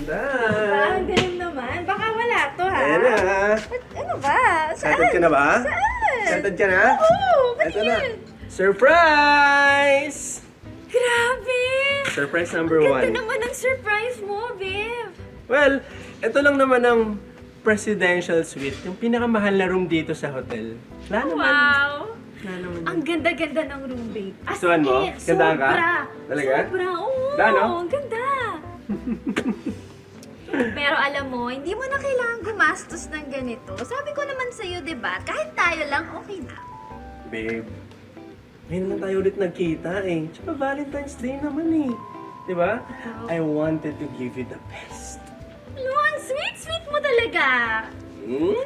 Ganda. Ang galing naman. Baka wala to, ha? Ayan na. Ano ba? Saan? Excited ka na ba? Saan? Excited ka na? Oo, ba't Ito na. yun? Surprise! Grabe! Surprise number Ganda one. naman ang surprise mo, babe. Well, ito lang naman ang presidential suite. Yung pinakamahal na room dito sa hotel. Wala naman. Wow! Wala naman. Ang ganda-ganda ng room, babe. As Gustuhan mo? in, Gandaan ka? Sobra. Talaga? Sobra, oo. Ganda, no? Ang ganda. Pero alam mo, hindi mo na kailangan gumastos ng ganito. Sabi ko naman sa'yo, di ba? Kahit tayo lang, okay na. Babe, ngayon lang tayo ulit nagkita eh. Tsaka Valentine's Day naman eh. Di ba? I wanted to give you the best. Ano, ang sweet-sweet mo talaga.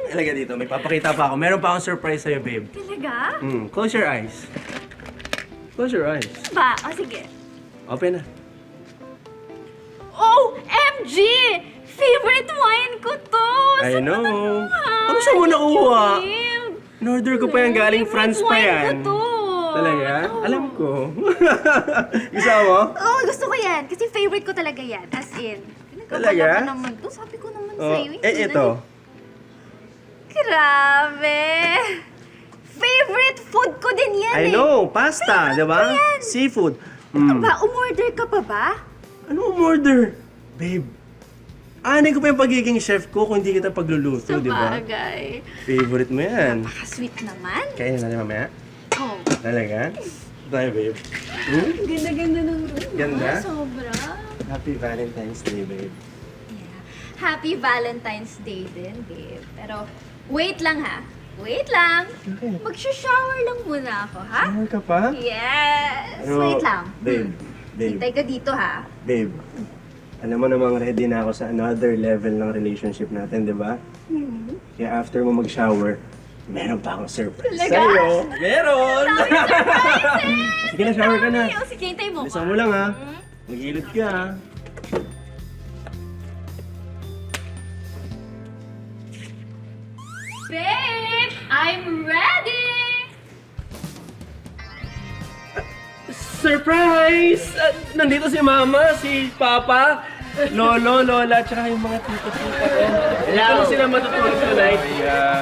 Talaga dito, may papakita pa ako. Meron pa akong surprise sa'yo, babe. Talaga? Close your eyes. Close your eyes. Ba? O, sige. Open na. OMG! Favorite wine ko to! I Saan mo know. nakuha? Ano saan mo nakuha? Babe. In-order ko pa yan galing Favorite France pa wine yan. ko to. Talaga? Oo. Alam ko. Gusto mo? Oo, gusto ko yan. Kasi favorite ko talaga yan. As in. Talaga? Pinagkabala pa naman to. Sabi ko naman Oh, sa'yo. ito. Grabe! Favorite food ko din yan I eh. know, pasta, di ba? yan. Seafood. Ano ba? Umorder ka pa ba? Ano umorder? Babe, anay ko pa yung pagiging chef ko kung hindi kita pagluluto, di ba? Sabagay. Favorite mo yan. Napaka-sweet naman. Kainin natin mamaya. Oh. Talaga? Tayo, babe. Ang ganda-ganda ng room. Ganda? Ah, sobra. Happy Valentine's Day, babe. Yeah. Happy Valentine's Day din, babe. Pero, wait lang ha. Wait lang. Okay. Mag-shower lang muna ako, ha? Shower ka pa? Yes! Pero, Wait lang. Babe, babe, Hintay ka dito, ha? babe. Alam mo namang ready na ako sa another level ng relationship natin, di ba? Kaya after mo mag-shower, meron pa akong surprise Talaga? sa'yo. Meron! Dami surprises! Sige na, shower ka na. Dami. O, sige, hintay mo. Bilisan mo lang ha. Mag-ilot ka ha. Babe! I'm ready! Surprise! Nandito si Mama, si Papa, Lolo, Lola, tsaka yung mga tito-tita ko. Dito na sila matutulog tonight. Yeah.